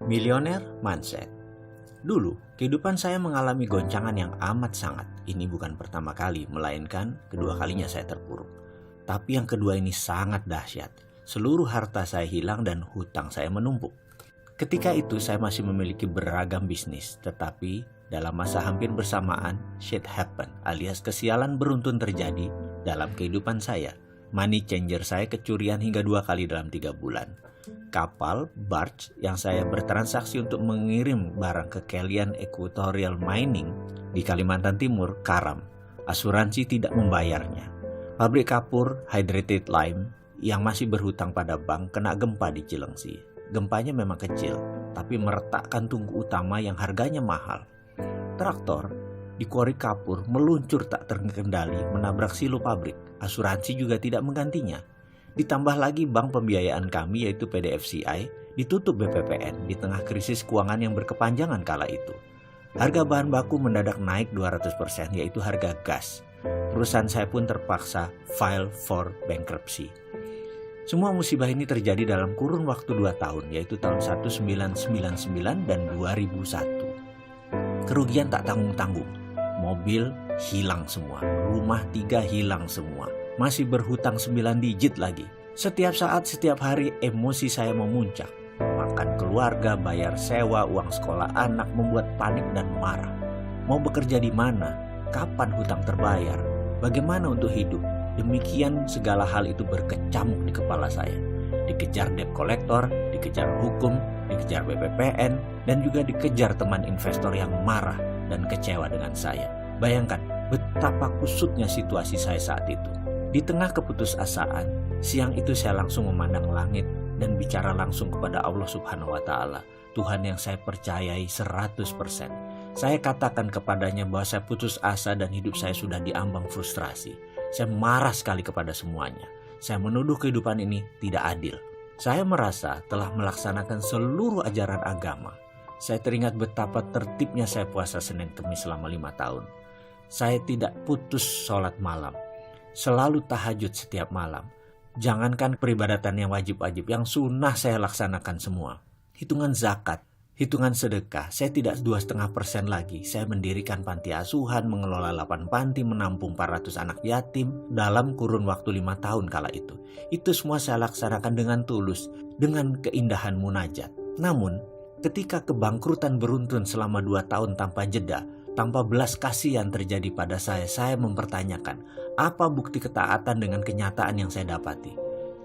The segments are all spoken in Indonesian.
Millionaire Mindset. Dulu, kehidupan saya mengalami goncangan yang amat sangat. Ini bukan pertama kali, melainkan kedua kalinya saya terpuruk. Tapi yang kedua ini sangat dahsyat. Seluruh harta saya hilang dan hutang saya menumpuk. Ketika itu saya masih memiliki beragam bisnis, tetapi dalam masa hampir bersamaan, shit happen alias kesialan beruntun terjadi dalam kehidupan saya. Money changer saya kecurian hingga 2 kali dalam 3 bulan. Kapal, barge yang saya bertransaksi untuk mengirim barang ke Kelian Equatorial Mining di Kalimantan Timur karam. Asuransi tidak membayarnya. Pabrik kapur Hydrated Lime yang masih berhutang pada bank kena gempa di Cilengsi. Gempanya memang kecil, tapi meretakkan tungku utama yang harganya mahal. Traktor di kuari kapur meluncur tak terkendali menabrak silo pabrik. Asuransi juga tidak menggantinya. Ditambah lagi bank pembiayaan kami yaitu PDFCI ditutup BPPN di tengah krisis keuangan yang berkepanjangan kala itu. Harga bahan baku mendadak naik 200% yaitu harga gas. Perusahaan saya pun terpaksa file for bankruptcy. Semua musibah ini terjadi dalam kurun waktu 2 tahun yaitu tahun 1999 dan 2001. Kerugian tak tanggung-tanggung. Mobil hilang semua, rumah 3 hilang semua. Masih berhutang 9 digit lagi. Setiap saat, setiap hari emosi saya memuncak. Makan keluarga, bayar sewa, uang sekolah anak membuat panik dan marah. Mau bekerja di mana? Kapan hutang terbayar? Bagaimana untuk hidup? Demikian segala hal itu berkecamuk di kepala saya. Dikejar debt collector, dikejar hukum, dikejar BPPN, dan juga dikejar teman investor yang marah dan kecewa dengan saya. Bayangkan betapa kusutnya situasi saya saat itu. Di tengah keputusasaan, siang itu saya langsung memandang langit dan bicara langsung kepada Allah Subhanahu wa Ta'ala, Tuhan yang saya percayai 100%. Saya katakan kepadanya bahwa saya putus asa dan hidup saya sudah diambang frustrasi. Saya marah sekali kepada semuanya. Saya menuduh kehidupan ini tidak adil. Saya merasa telah melaksanakan seluruh ajaran agama. Saya teringat betapa tertibnya saya puasa Senin Kemis selama 5 tahun. Saya tidak putus sholat malam. Selalu tahajud setiap malam. Jangankan peribadatan yang wajib-wajib, yang sunnah saya laksanakan semua. Hitungan zakat, hitungan sedekah, saya tidak 2,5% lagi. Saya mendirikan panti asuhan, mengelola 8 panti, menampung 400 anak yatim dalam kurun waktu 5 tahun kala itu. Itu semua saya laksanakan dengan tulus, dengan keindahan munajat. Namun, ketika kebangkrutan beruntun selama 2 tahun tanpa jeda, tanpa belas kasihan terjadi pada saya mempertanyakan, apa bukti ketaatan dengan kenyataan yang saya dapati?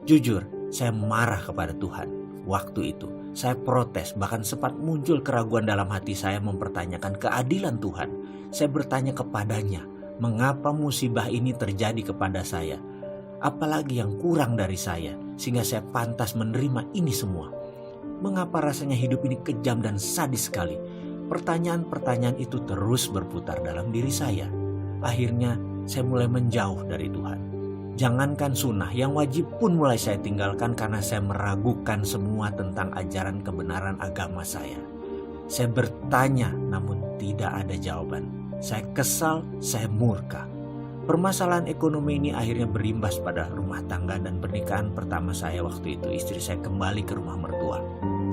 Jujur, saya marah kepada Tuhan. Waktu itu, saya protes, bahkan sempat muncul keraguan dalam hati saya mempertanyakan keadilan Tuhan. Saya bertanya kepadanya, mengapa musibah ini terjadi kepada saya? Apalagi yang kurang dari saya, sehingga saya pantas menerima ini semua? Mengapa rasanya hidup ini kejam dan sadis sekali? Pertanyaan-pertanyaan itu terus berputar dalam diri saya. Akhirnya saya mulai menjauh dari Tuhan. Jangankan sunnah, yang wajib pun mulai saya tinggalkan karena saya meragukan semua tentang ajaran kebenaran agama saya. Saya bertanya namun tidak ada jawaban. Saya kesal, saya murka. Permasalahan ekonomi ini akhirnya berimbas pada rumah tangga dan pernikahan pertama saya waktu itu. Istri saya kembali ke rumah mertua.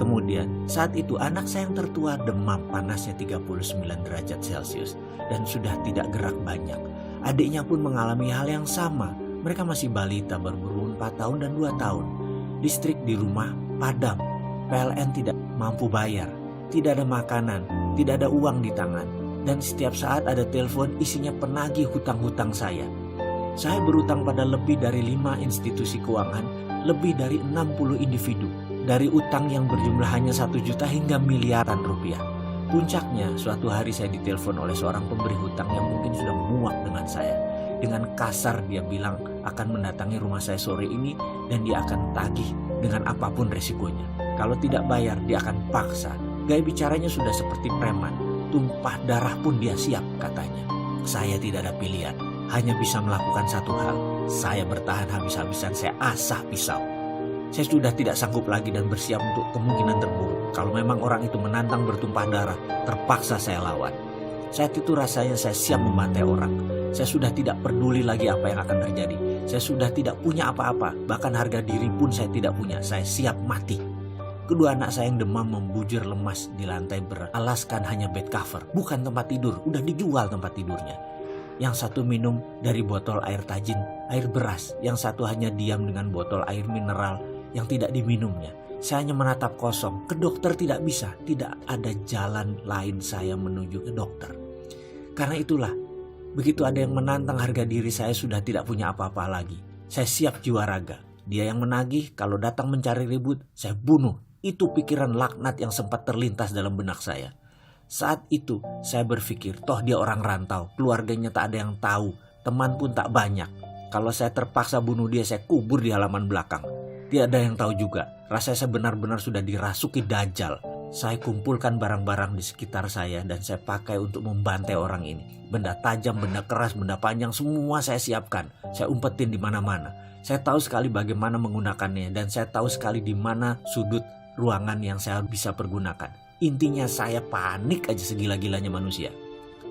Kemudian saat itu anak saya yang tertua demam panasnya 39 derajat Celcius dan sudah tidak gerak banyak. Adiknya pun mengalami hal yang sama. Mereka masih balita baru berumur 4 tahun dan 2 tahun. Listrik di rumah padam. PLN tidak mampu bayar. Tidak ada makanan, tidak ada uang di tangan. Dan setiap saat ada telepon isinya penagih hutang-hutang saya. Saya berutang pada lebih dari 5 institusi keuangan, lebih dari 60 individu. Dari utang yang berjumlah hanya 1 juta hingga miliaran rupiah. Puncaknya, suatu hari saya ditelepon oleh seorang pemberi hutang yang mungkin sudah muak dengan saya. Dengan kasar dia bilang akan mendatangi rumah saya sore ini dan dia akan tagih dengan apapun resikonya. Kalau tidak bayar, dia akan paksa. Gaya bicaranya sudah seperti preman. Tumpah darah pun dia siap, katanya. Saya tidak ada pilihan, hanya bisa melakukan satu hal. Saya bertahan habis-habisan, saya asah pisau. Saya sudah tidak sanggup lagi dan bersiap untuk kemungkinan terburuk. Kalau memang orang itu menantang bertumpah darah, terpaksa saya lawan. Saat itu rasanya saya siap membantai orang. Saya sudah tidak peduli lagi apa yang akan terjadi. Saya sudah tidak punya apa-apa, bahkan harga diri pun saya tidak punya. Saya siap mati. Kedua anak saya yang demam membujur lemas di lantai beralaskan hanya bed cover, bukan tempat tidur, udah dijual tempat tidurnya. Yang satu minum dari botol air tajin, air beras. Yang satu hanya diam dengan botol air mineral yang tidak diminumnya. Saya hanya menatap kosong. Ke dokter tidak bisa, tidak ada jalan lain saya menuju ke dokter. Karena itulah, begitu ada yang menantang harga diri saya sudah tidak punya apa-apa lagi. Saya siap jiwa raga. Dia yang menagih, kalau datang mencari ribut, saya bunuh. Itu pikiran laknat yang sempat terlintas dalam benak saya. Saat itu saya berpikir, toh dia orang rantau, keluarganya tak ada yang tahu, teman pun tak banyak. Kalau saya terpaksa bunuh dia, saya kubur di halaman belakang. Tidak ada yang tahu juga, rasanya saya benar-benar sudah dirasuki dajjal. Saya kumpulkan barang-barang di sekitar saya dan saya pakai untuk membantai orang ini. Benda tajam, benda keras, benda panjang, semua saya siapkan. Saya umpetin di mana-mana. Saya tahu sekali bagaimana menggunakannya dan saya tahu sekali di mana sudut ruangan yang saya bisa pergunakan. Intinya saya panik aja segila-gilanya manusia.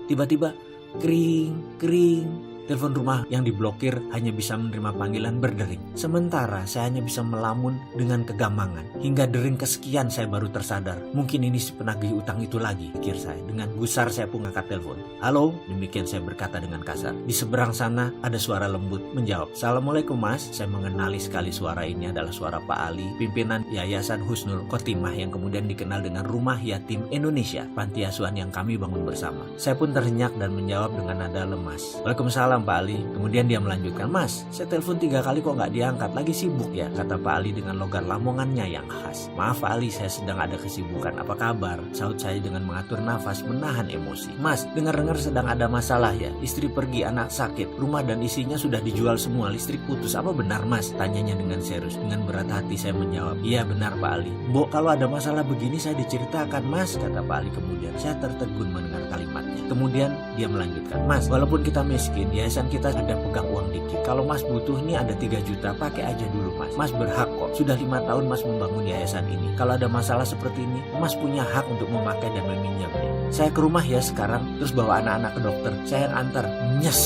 Tiba-tiba kering, telepon rumah yang diblokir hanya bisa menerima panggilan berdering. Sementara saya hanya bisa melamun dengan kegamangan. Hingga dering kesekian saya baru tersadar. Mungkin ini si penagih utang itu lagi, pikir saya. Dengan gusar saya pun angkat telepon. Halo, demikian saya berkata dengan kasar. Di seberang sana ada suara lembut menjawab. Assalamualaikum mas. Saya mengenali sekali suara ini adalah suara Pak Ali, pimpinan Yayasan Husnul Khotimah yang kemudian dikenal dengan Rumah Yatim Indonesia, panti asuhan yang kami bangun bersama. Saya pun terhenyak dan menjawab dengan nada lemas. Waalaikumsalam Pak Ali. Kemudian dia melanjutkan, mas, saya telepon 3 kali kok nggak diangkat, lagi sibuk ya, kata Pak Ali dengan logat lamongannya yang khas. Maaf Pak Ali, saya sedang ada kesibukan, apa kabar? Sahut saya dengan mengatur nafas, menahan emosi. Mas, dengar-dengar sedang ada masalah ya, istri pergi, anak sakit, rumah dan isinya sudah dijual semua, listrik putus, apa benar mas? Tanyanya dengan serius. Dengan berat hati saya menjawab, iya benar Pak Ali. Mbok, kalau ada masalah begini saya diceritakan mas, kata Pak Ali kemudian. Saya tertegun mendengar kalimatnya. Kemudian dia melanjutkan, mas, walaupun kita miskin, yayasan kita ada pegang uang dikit. Kalau mas butuh nih ada 3 juta, pakai aja dulu mas. Mas berhak kok. Sudah 5 tahun mas membangun yayasan ini. Kalau ada masalah seperti ini, mas punya hak untuk memakai dan meminjamnya. Saya ke rumah ya sekarang, terus bawa anak-anak ke dokter. Saya yang antar. Nyes.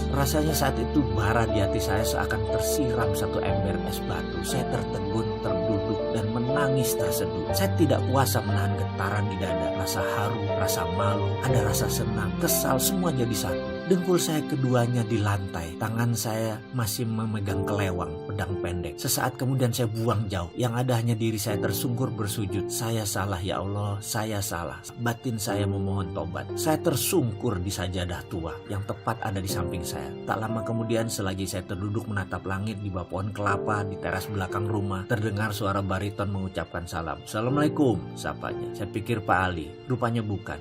Rasanya saat itu bara di hati saya seakan tersiram satu ember es batu. Saya tertegun, terduduk dan menangis terseduh. Saya tidak kuasa menahan getaran di dada. Rasa haru, rasa malu, ada rasa senang, kesal, semua jadi satu. Dengkul saya keduanya di lantai. Tangan saya masih memegang kelewang, pedang pendek. Sesaat kemudian saya buang jauh. Yang ada hanya diri saya tersungkur bersujud. Saya salah ya Allah, saya salah. Batin saya memohon tobat. Saya tersungkur di sajadah tua yang tepat ada di samping saya. Tak lama kemudian selagi saya terduduk menatap langit di bawah pohon kelapa di teras belakang rumah, terdengar suara bariton mengucapkan salam. Assalamualaikum, sapanya. Saya pikir Pak Ali, rupanya bukan.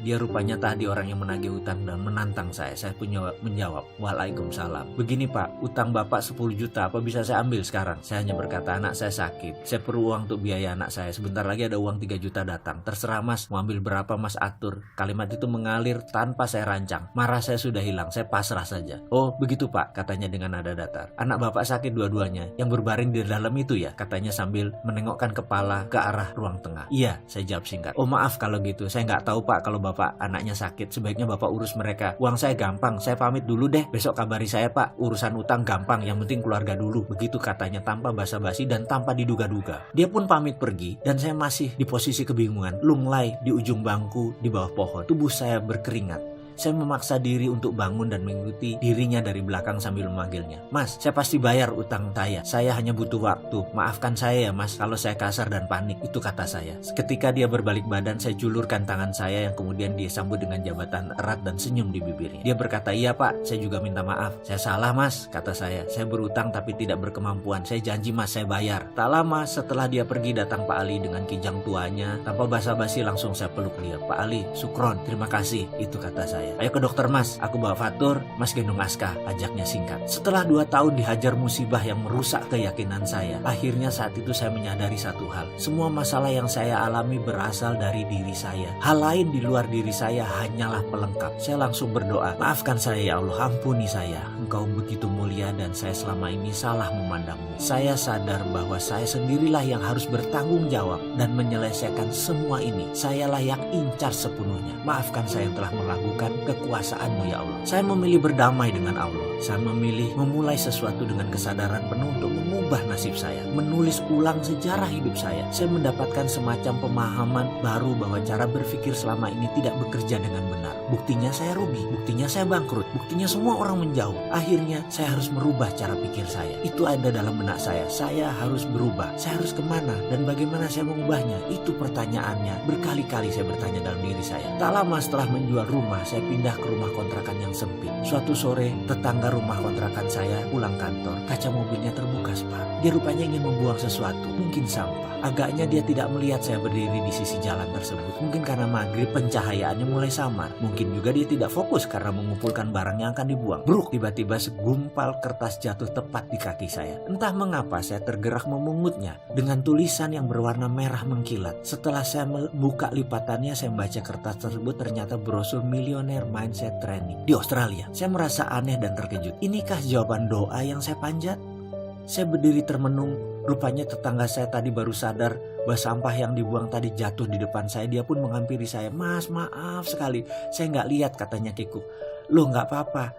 Dia rupanya tadi orang yang menagih utang dan menantang saya. Saya pun menjawab, waalaikumsalam. Begini Pak, utang Bapak 10 juta, apa bisa saya ambil sekarang? Saya hanya berkata, anak saya sakit. Saya perlu uang untuk biaya anak saya. Sebentar lagi ada uang 3 juta datang. Terserah mas, mau ambil berapa mas atur. Kalimat itu mengalir tanpa saya rancang. Marah saya sudah hilang, saya pasrah saja. Oh begitu Pak, katanya dengan nada datar. Anak Bapak sakit dua-duanya, yang berbaring di dalam itu ya, katanya sambil menengokkan kepala ke arah ruang tengah. Iya, saya jawab singkat. Oh maaf kalau gitu, saya nggak tahu Pak kalau Bapak anaknya sakit. Sebaiknya Bapak urus mereka. Uang saya gampang, saya pamit dulu deh. Besok kabari saya Pak, urusan utang gampang, yang penting keluarga dulu. Begitu katanya tanpa basa-basi dan tanpa diduga-duga. Dia pun pamit pergi dan saya masih di posisi kebingungan, lunglai di ujung bangku di bawah pohon. Tubuh saya berkeringat. Saya memaksa diri untuk bangun dan mengikuti dirinya dari belakang sambil memanggilnya. Mas, saya pasti bayar utang saya. Saya hanya butuh waktu. Maafkan saya ya mas kalau saya kasar dan panik. Itu kata saya. Ketika dia berbalik badan, saya julurkan tangan saya yang kemudian dia sambut dengan jabatan erat dan senyum di bibirnya. Dia berkata, iya pak, saya juga minta maaf. Saya salah mas, kata saya. Saya berutang tapi tidak berkemampuan. Saya janji mas, saya bayar. Tak lama setelah dia pergi datang Pak Ali dengan kijang tuanya. Tanpa basa-basi langsung saya peluk dia. Pak Ali, sukron, terima kasih. Itu kata saya. Ayo ke dokter mas, aku bawa fatur, mas gendong Aska, ajaknya singkat. Setelah 2 tahun dihajar musibah yang merusak keyakinan saya, akhirnya saat itu saya menyadari satu hal. Semua masalah yang saya alami berasal dari diri saya. Hal lain di luar diri saya hanyalah pelengkap. Saya langsung berdoa, maafkan saya ya Allah, ampuni saya. Engkau begitu mulia dan saya selama ini salah memandangmu. Saya sadar bahwa saya sendirilah yang harus bertanggung jawab dan menyelesaikan semua ini. Sayalah yang incar sepenuhnya. Maafkan saya yang telah meragukan kekuasaan-Mu ya Allah. Saya memilih berdamai dengan Allah. Saya memilih memulai sesuatu dengan kesadaran penuh untuk mengubah merubah nasib saya, menulis ulang sejarah hidup saya. Saya mendapatkan semacam pemahaman baru bahwa cara berpikir selama ini tidak bekerja dengan benar. Buktinya saya rugi, buktinya saya bangkrut, buktinya semua orang menjauh. Akhirnya saya harus merubah cara pikir saya. Itu ada dalam benak saya harus berubah. Saya harus kemana dan bagaimana saya mengubahnya? Itu pertanyaannya. Berkali-kali saya bertanya dalam diri saya. Tak lama setelah menjual rumah, saya pindah ke rumah kontrakan yang sempit. Suatu sore, tetangga rumah kontrakan saya pulang kantor. Kaca mobilnya terbuka separuh. Dia rupanya ingin membuang sesuatu, mungkin sampah. Agaknya dia tidak melihat saya berdiri di sisi jalan tersebut. Mungkin karena maghrib pencahayaannya mulai samar. Mungkin juga dia tidak fokus karena mengumpulkan barang yang akan dibuang. Bruk, tiba-tiba segumpal kertas jatuh tepat di kaki saya. Entah mengapa saya tergerak memungutnya dengan tulisan yang berwarna merah mengkilat. Setelah saya membuka lipatannya, saya membaca kertas tersebut, ternyata brosur Millionaire Mindset Training di Australia. Saya merasa aneh dan terkejut. Inikah jawaban doa yang saya panjat? Saya berdiri termenung. Rupanya tetangga saya tadi baru sadar bahwa sampah yang dibuang tadi jatuh di depan saya. Dia pun menghampiri saya. "Mas, maaf sekali, saya nggak lihat," katanya kikuk. "Loh, nggak apa-apa,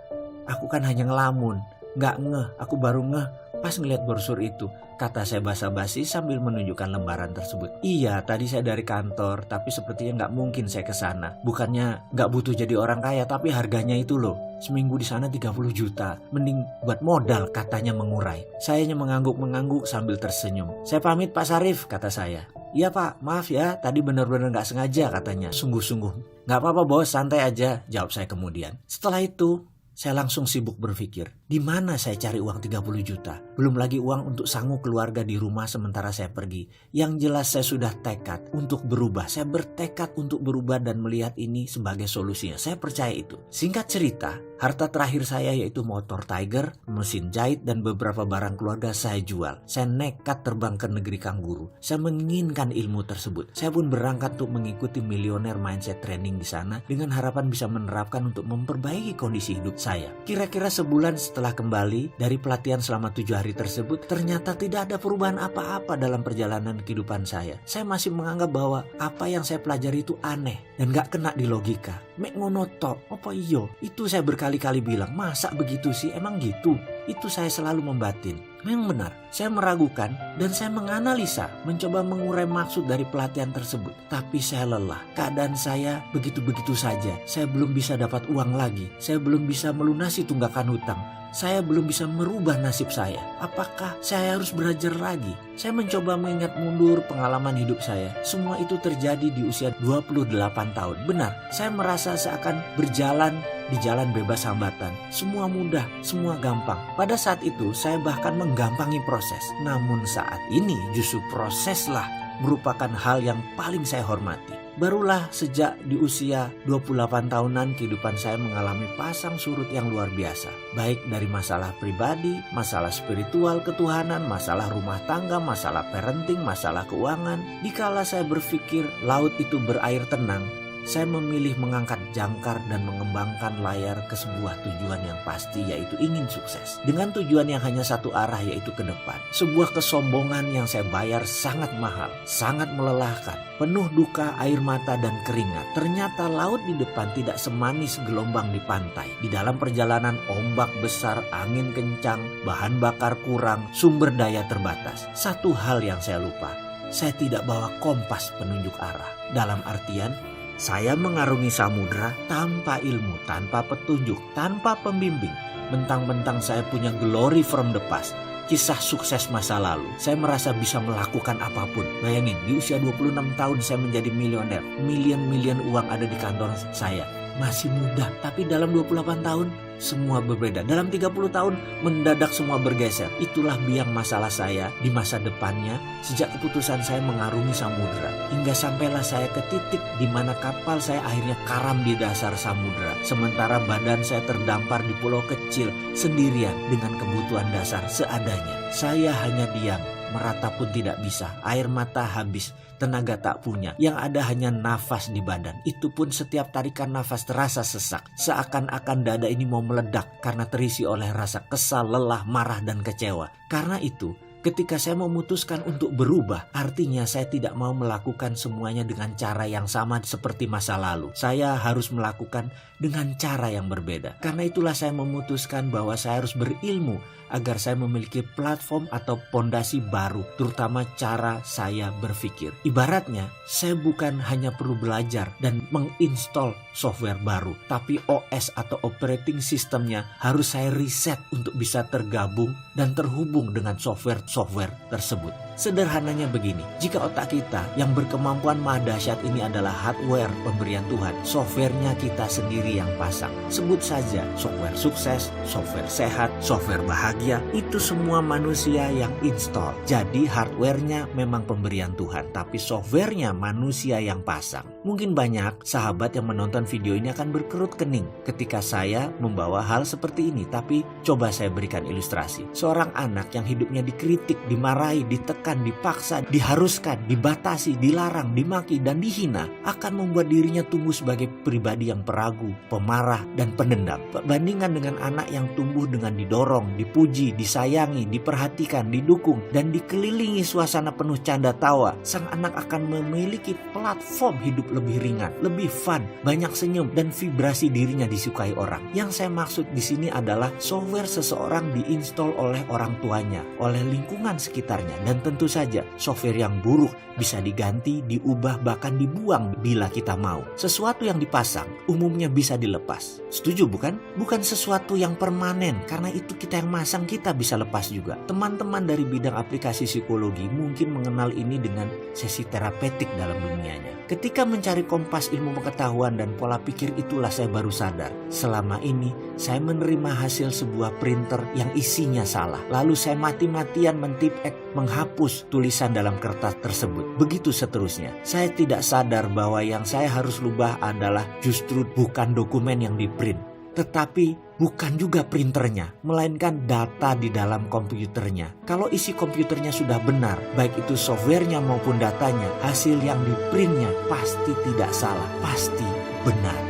aku kan hanya ngelamun, nggak ngeh, aku baru ngeh pas ngeliat brosur itu," kata saya basa-basi sambil menunjukkan lembaran tersebut. "Iya, tadi saya dari kantor, tapi sepertinya nggak mungkin saya ke sana. Bukannya nggak butuh jadi orang kaya, tapi harganya itu loh. Seminggu di sana 30 juta. Mending buat modal," katanya mengurai. Saya hanya mengangguk-mengangguk sambil tersenyum. "Saya pamit Pak Sarif," kata saya. "Iya Pak, maaf ya, tadi benar-benar nggak sengaja," katanya sungguh-sungguh. "Nggak apa-apa bos, santai aja," jawab saya kemudian. Setelah itu, saya langsung sibuk berpikir, di mana saya cari uang 30 juta? Belum lagi uang untuk sanggup keluarga di rumah sementara saya pergi. Yang jelas saya sudah tekad untuk berubah. Saya bertekad untuk berubah dan melihat ini sebagai solusinya. Saya percaya itu. Singkat cerita, harta terakhir saya yaitu motor Tiger, mesin jahit, dan beberapa barang keluarga saya jual. Saya nekat terbang ke negeri Kangguru. Saya menginginkan ilmu tersebut. Saya pun berangkat untuk mengikuti Millionaire Mindset Training di sana dengan harapan bisa menerapkan untuk memperbaiki kondisi hidup saya. Kira-kira sebulan setelah kembali dari pelatihan selama 7 hari tersebut, ternyata tidak ada perubahan apa-apa dalam perjalanan kehidupan saya. Saya masih menganggap bahwa apa yang saya pelajari itu aneh dan gak kena di logika. Mek ngono tok, apa iyo? Itu saya berkali-kali bilang, masa begitu sih? Emang gitu? Itu saya selalu membatin. Memang benar, saya meragukan dan saya menganalisa, mencoba mengurai maksud dari pelatihan tersebut. Tapi saya lelah, keadaan saya begitu-begitu saja. Saya belum bisa dapat uang lagi, saya belum bisa melunasi tunggakan hutang. Saya belum bisa merubah nasib saya. Apakah saya harus belajar lagi? Saya mencoba mengingat mundur pengalaman hidup saya. Semua itu terjadi di usia 28 tahun. Benar, saya merasa seakan berjalan di jalan bebas hambatan. Semua mudah, semua gampang. Pada saat itu saya bahkan menggampangi proses. Namun saat ini justru proseslah merupakan hal yang paling saya hormati. Barulah sejak di usia 28 tahunan kehidupan saya mengalami pasang surut yang luar biasa. Baik dari masalah pribadi, masalah spiritual, ketuhanan, masalah rumah tangga, masalah parenting, masalah keuangan. Dikala saya berpikir laut itu berair tenang, saya memilih mengangkat jangkar dan mengembangkan layar ke sebuah tujuan yang pasti, yaitu ingin sukses. Dengan tujuan yang hanya satu arah, yaitu ke depan. Sebuah kesombongan yang saya bayar sangat mahal, sangat melelahkan, penuh duka, air mata, dan keringat. Ternyata laut di depan tidak semanis gelombang di pantai. Di dalam perjalanan ombak besar, angin kencang, bahan bakar kurang, sumber daya terbatas. Satu hal yang saya lupa, saya tidak bawa kompas penunjuk arah. Dalam artian, saya mengarungi samudra tanpa ilmu, tanpa petunjuk, tanpa pembimbing. Mentang-mentang saya punya glory from the past, kisah sukses masa lalu. Saya merasa bisa melakukan apapun. Bayangin, di usia 26 tahun saya menjadi miliuner. Miliun-miliun uang ada di kantor saya. Masih muda, tapi dalam 28 tahun semua berbeda. Dalam 30 tahun mendadak semua bergeser. Itulah biang masalah saya di masa depannya sejak keputusan saya mengarungi samudra. Hingga sampailah saya ke titik di mana kapal saya akhirnya karam di dasar samudra. Sementara badan saya terdampar di pulau kecil sendirian dengan kebutuhan dasar seadanya. Saya hanya diam, meratap pun tidak bisa, air mata habis, tenaga tak punya, yang ada hanya nafas di badan. Itu pun setiap tarikan nafas terasa sesak, seakan-akan dada ini mau meledak karena terisi oleh rasa kesal, lelah, marah, dan kecewa. Karena itu, Ketika saya memutuskan untuk berubah, artinya saya tidak mau melakukan semuanya dengan cara yang sama seperti masa lalu. Saya harus melakukan dengan cara yang berbeda. Karena itulah saya memutuskan bahwa saya harus berilmu agar saya memiliki platform atau pondasi baru, terutama cara saya berpikir. Ibaratnya, saya bukan hanya perlu belajar dan menginstall software baru, tapi OS atau operating systemnya harus saya reset untuk bisa tergabung dan terhubung dengan software tersebut. Sederhananya begini, jika otak kita yang berkemampuan maha dahsyat ini adalah hardware pemberian Tuhan, softwarenya kita sendiri yang pasang. Sebut saja software sukses, software sehat, software bahagia, itu semua manusia yang install. Jadi hardwarenya memang pemberian Tuhan, tapi softwarenya manusia yang pasang. Mungkin banyak sahabat yang menonton video ini akan berkerut kening ketika saya membawa hal seperti ini, tapi coba saya berikan ilustrasi. Seorang anak yang hidupnya dikritik, dimarahi, ditekan, dipaksa, diharuskan, dibatasi, dilarang, dimaki, dan dihina akan membuat dirinya tumbuh sebagai pribadi yang peragu, pemarah, dan pendendam. Bandingkan dengan anak yang tumbuh dengan didorong, dipuji, disayangi, diperhatikan, didukung, dan dikelilingi suasana penuh canda tawa, sang anak akan memiliki platform hidup lebih ringan, lebih fun, banyak senyum, dan vibrasi dirinya disukai orang. Yang saya maksud di sini adalah software seseorang diinstal oleh orang tuanya, oleh lingkungan sekitarnya, dan tentu saja software yang buruk bisa diganti, diubah, bahkan dibuang bila kita mau. Sesuatu yang dipasang umumnya bisa dilepas. Setuju bukan? Bukan sesuatu yang permanen, karena itu kita yang masang, kita bisa lepas juga. Teman-teman dari bidang aplikasi psikologi mungkin mengenal ini dengan sesi terapeutik dalam dunianya. Ketika mencari kompas ilmu pengetahuan dan pola pikir, itulah saya baru sadar. Selama ini saya menerima hasil sebuah printer yang isinya salah. Lalu saya mati-matian mentipek, menghapus tulisan dalam kertas tersebut. Begitu seterusnya. Saya tidak sadar bahwa yang saya harus rubah adalah justru bukan dokumen yang diprint, tetapi bukan juga printernya, melainkan data di dalam komputernya. Kalau isi komputernya sudah benar, baik itu softwarenya maupun datanya, hasil yang diprintnya pasti tidak salah, pasti benar.